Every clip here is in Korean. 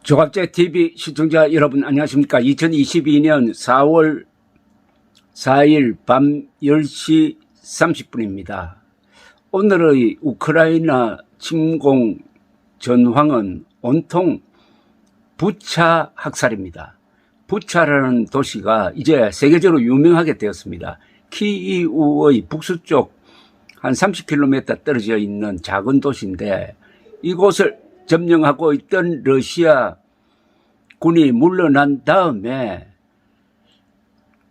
조갑제 TV 시청자 여러분 안녕하십니까. 2022년 4월 4일 밤 10시 30분입니다. 오늘의 우크라이나 침공 전황은 온통 부차 학살입니다. 부차라는 도시가 이제 세계적으로 유명하게 되었습니다. 키이우의 북서쪽 한 30km 떨어져 있는 작은 도시인데 이곳을 점령하고 있던 러시아 군이 물러난 다음에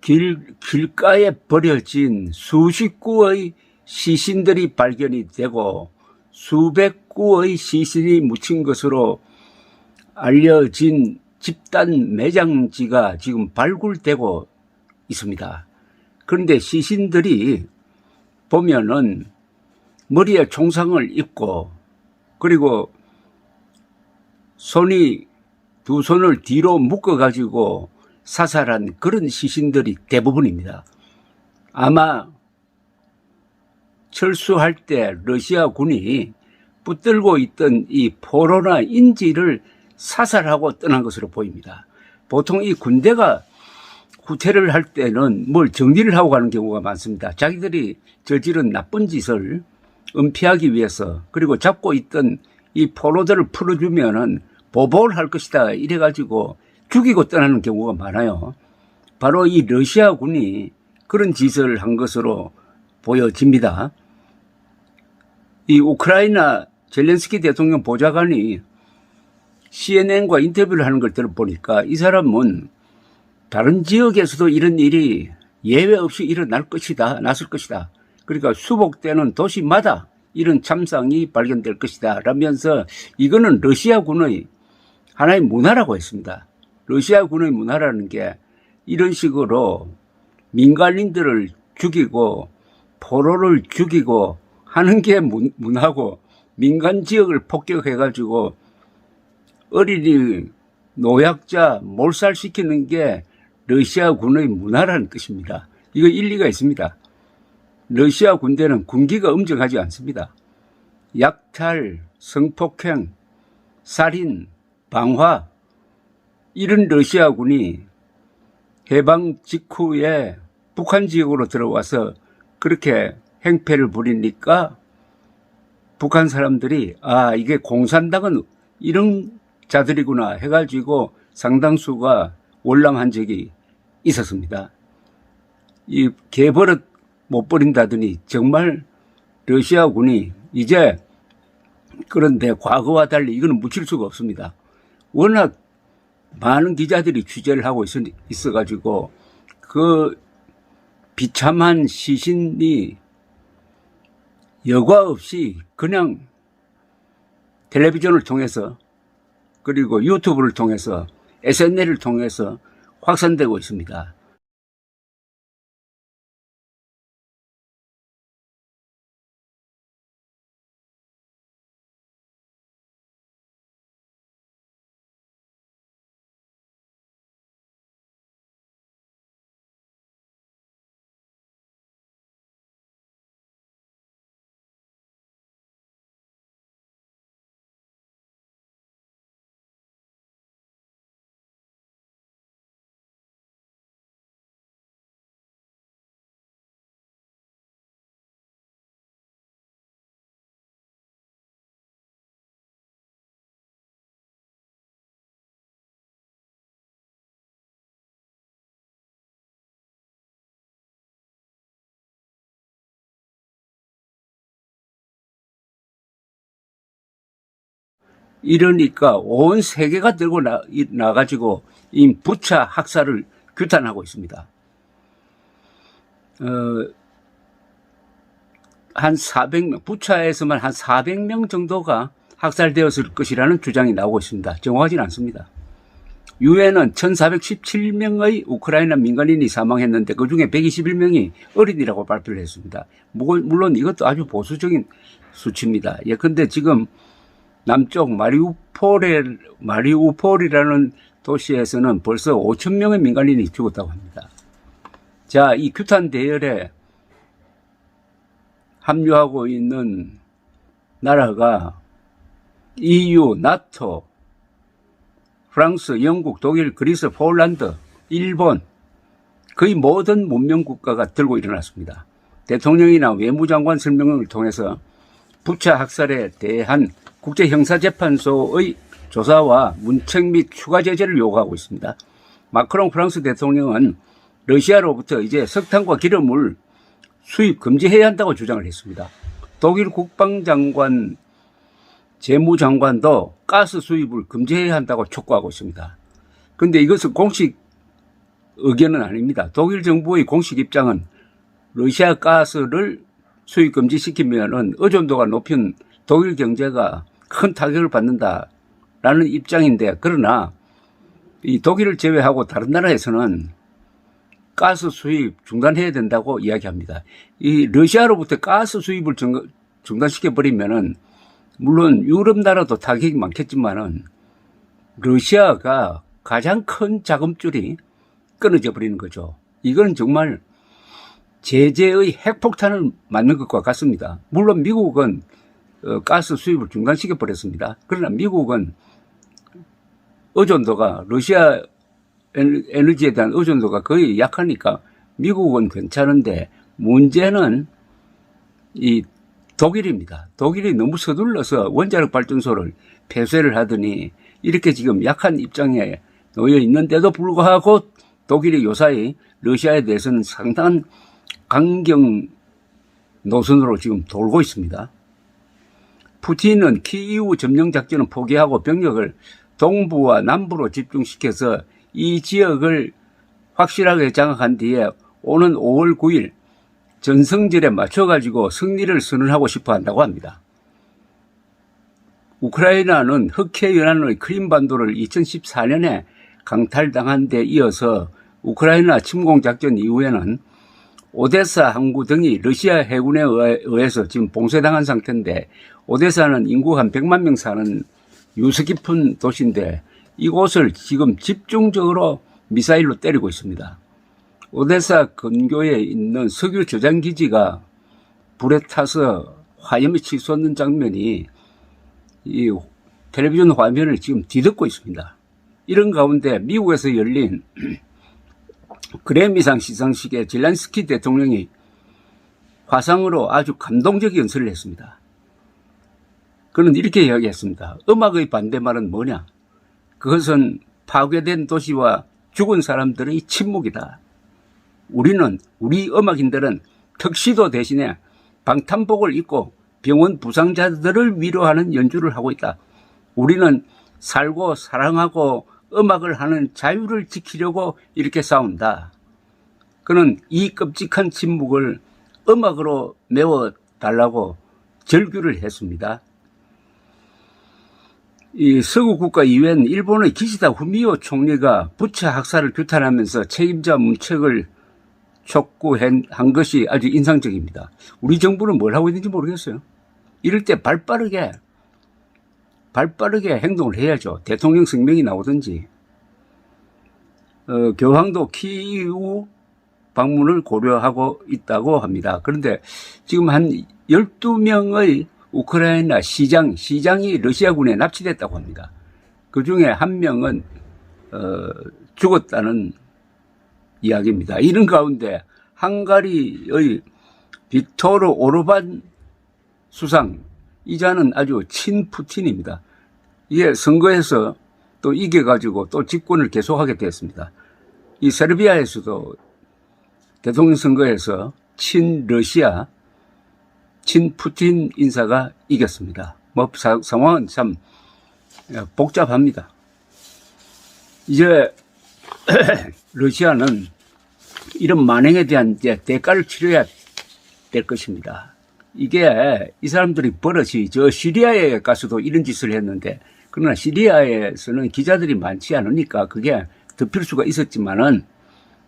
길가에 버려진 수십 구의 시신들이 발견이 되고 수백 구의 시신이 묻힌 것으로 알려진 집단 매장지가 지금 발굴되고 있습니다. 그런데 시신들이 보면은 머리에 총상을 입고 그리고 두 손을 뒤로 묶어가지고 사살한 그런 시신들이 대부분입니다. 아마 철수할 때 러시아 군이 붙들고 있던 이 포로나 인질을 사살하고 떠난 것으로 보입니다. 보통 이 군대가 후퇴를 할 때는 뭘 정리를 하고 가는 경우가 많습니다. 자기들이 저지른 나쁜 짓을 은폐하기 위해서 그리고 잡고 있던 이 포로들을 풀어주면은 보복을 할 것이다 이래가지고 죽이고 떠나는 경우가 많아요. 바로 이 러시아 군이 그런 짓을 한 것으로 보여집니다. 이 우크라이나 젤렌스키 대통령 보좌관이 CNN과 인터뷰를 하는 걸 들어보니까 이 사람은 다른 지역에서도 이런 일이 예외 없이 일어날 것이다, 났을 것이다. 그러니까 수복되는 도시마다 이런 참상이 발견될 것이다 라면서 이거는 러시아군의 하나의 문화라고 했습니다. 러시아군의 문화라는 게 이런 식으로 민간인들을 죽이고 포로를 죽이고 하는 게 문화고 민간 지역을 폭격해가지고 어린이, 노약자 몰살시키는 게 러시아군의 문화라는 뜻입니다. 이거 일리가 있습니다. 러시아 군대는 군기가 엄정하지 않습니다. 약탈, 성폭행, 살인, 방화 이런 러시아군이 해방 직후에 북한 지역으로 들어와서 그렇게 행패를 부리니까 북한 사람들이 이게 공산당은 이런 자들이구나 해가지고 상당수가 월남한 적이 있었습니다. 이 개버릇 못 버린다더니 정말 러시아군이 이제 그런데 과거와 달리 이거는 묻힐 수가 없습니다. 워낙 많은 기자들이 취재를 하고 있어가지고 그 비참한 시신이 여과 없이 그냥 텔레비전을 통해서 그리고 유튜브를 통해서 SNS를 통해서 확산되고 있습니다. 이러니까 온 세계가 들고 나가지고 이 부차 학살을 규탄하고 있습니다. 한 400명, 부차에서만 한 400명 정도가 학살되었을 것이라는 주장이 나오고 있습니다. 정확하지는 않습니다. 유엔은 1417명의 우크라이나 민간인이 사망했는데 그중에 121명이 어린이라고 발표를 했습니다. 물론 이것도 아주 보수적인 수치입니다. 예컨대 지금 남쪽 마리우폴이라는 도시에서는 벌써 5,000명의 민간인이 죽었다고 합니다. 자, 이 규탄 대열에 합류하고 있는 나라가 EU, 나토, 프랑스, 영국, 독일, 그리스, 폴란드, 일본 거의 모든 문명 국가가 들고 일어났습니다. 대통령이나 외무장관 설명을 통해서 부차 학살에 대한 국제형사재판소의 조사와 문책 및 추가 제재를 요구하고 있습니다. 마크롱 프랑스 대통령은 러시아로부터 이제 석탄과 기름을 수입 금지해야 한다고 주장을 했습니다. 독일 국방장관, 재무장관도 가스 수입을 금지해야 한다고 촉구하고 있습니다. 그런데 이것은 공식 의견은 아닙니다. 독일 정부의 공식 입장은 러시아 가스를 수입 금지시키면은 의존도가 높은 독일 경제가 큰 타격을 받는다라는 입장인데, 그러나 이 독일을 제외하고 다른 나라에서는 가스 수입 중단해야 된다고 이야기합니다. 이 러시아로부터 가스 수입을 중단시켜 버리면은 물론 유럽 나라도 타격이 많겠지만은 러시아가 가장 큰 자금줄이 끊어져 버리는 거죠. 이건 정말 제재의 핵폭탄을 맞는 것과 같습니다. 물론 미국은 가스 수입을 중단시켜 버렸습니다. 그러나 미국은 의존도가 러시아 에너지에 대한 의존도가 거의 약하니까 미국은 괜찮은데, 문제는 이 독일입니다. 독일이 너무 서둘러서 원자력 발전소를 폐쇄를 하더니 이렇게 지금 약한 입장에 놓여 있는데도 불구하고 독일이 요사이 러시아에 대해서는 상당한 강경 노선으로 지금 돌고 있습니다. 푸틴은 키이우 점령 작전을 포기하고 병력을 동부와 남부로 집중시켜서 이 지역을 확실하게 장악한 뒤에 오는 5월 9일 전성절에 맞춰가지고 승리를 선언하고 싶어 한다고 합니다. 우크라이나는 흑해연안의 크림반도를 2014년에 강탈당한 데 이어서 우크라이나 침공작전 이후에는 오데사 항구 등이 러시아 해군에 의해서 지금 봉쇄당한 상태인데, 오데사는 인구가 한 100만 명 사는 유서 깊은 도시인데 이곳을 지금 집중적으로 미사일로 때리고 있습니다. 오데사 근교에 있는 석유 저장기지가 불에 타서 화염이 치솟는 장면이 이 텔레비전 화면을 지금 뒤덮고 있습니다. 이런 가운데 미국에서 열린 그래미상 시상식에 젤렌스키 대통령이 화상으로 아주 감동적인 연설을 했습니다. 그는 이렇게 이야기했습니다. 음악의 반대말은 뭐냐? 그것은 파괴된 도시와 죽은 사람들의 침묵이다. 우리 음악인들은 턱시도 대신에 방탄복을 입고 병원 부상자들을 위로하는 연주를 하고 있다. 우리는 살고 사랑하고 음악을 하는 자유를 지키려고 이렇게 싸운다. 그는 이 끔찍한 침묵을 음악으로 메워달라고 절규를 했습니다. 이 서구 국가 이외엔 일본의 기시다 후미오 총리가 부차 학살을 규탄하면서 책임자 문책을 촉구한 것이 아주 인상적입니다. 우리 정부는 뭘 하고 있는지 모르겠어요. 이럴 때 발빠르게 행동을 해야죠. 대통령 성명이 나오든지. 교황도 키이우 방문을 고려하고 있다고 합니다. 그런데 지금 한 12명의 우크라이나 시장이 러시아군에 납치됐다고 합니다. 그 중에 한 명은 죽었다는 이야기입니다. 이런 가운데 헝가리의 빅토르 오르반 수상, 이자는 아주 친푸틴입니다. 이게 선거에서 또 이겨가지고 또 집권을 계속하게 되었습니다. 이 세르비아에서도 대통령 선거에서 친러시아, 친푸틴 인사가 이겼습니다. 상황은 참 복잡합니다. 이제 러시아는 이런 만행에 대한 이제 대가를 치러야 될 것입니다. 이게 이 사람들이 버릇이 저 시리아에 가서도 이런 짓을 했는데, 그러나 시리아에서는 기자들이 많지 않으니까 그게 덮일 수가 있었지만은,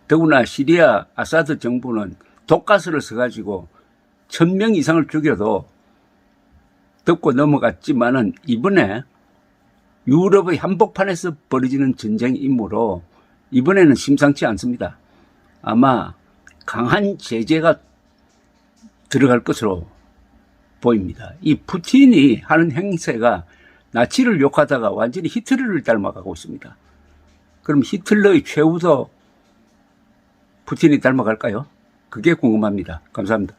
더구나 시리아 아사드 정부는 독가스를 써가지고 1000명 이상을 죽여도 덮고 넘어갔지만은, 이번에 유럽의 한복판에서 벌어지는 전쟁 임무로 이번에는 심상치 않습니다. 아마 강한 제재가 들어갈 것으로 보입니다. 이 푸틴이 하는 행세가 나치를 욕하다가 완전히 히틀러를 닮아가고 있습니다. 그럼 히틀러의 최후도 푸틴이 닮아갈까요? 그게 궁금합니다. 감사합니다.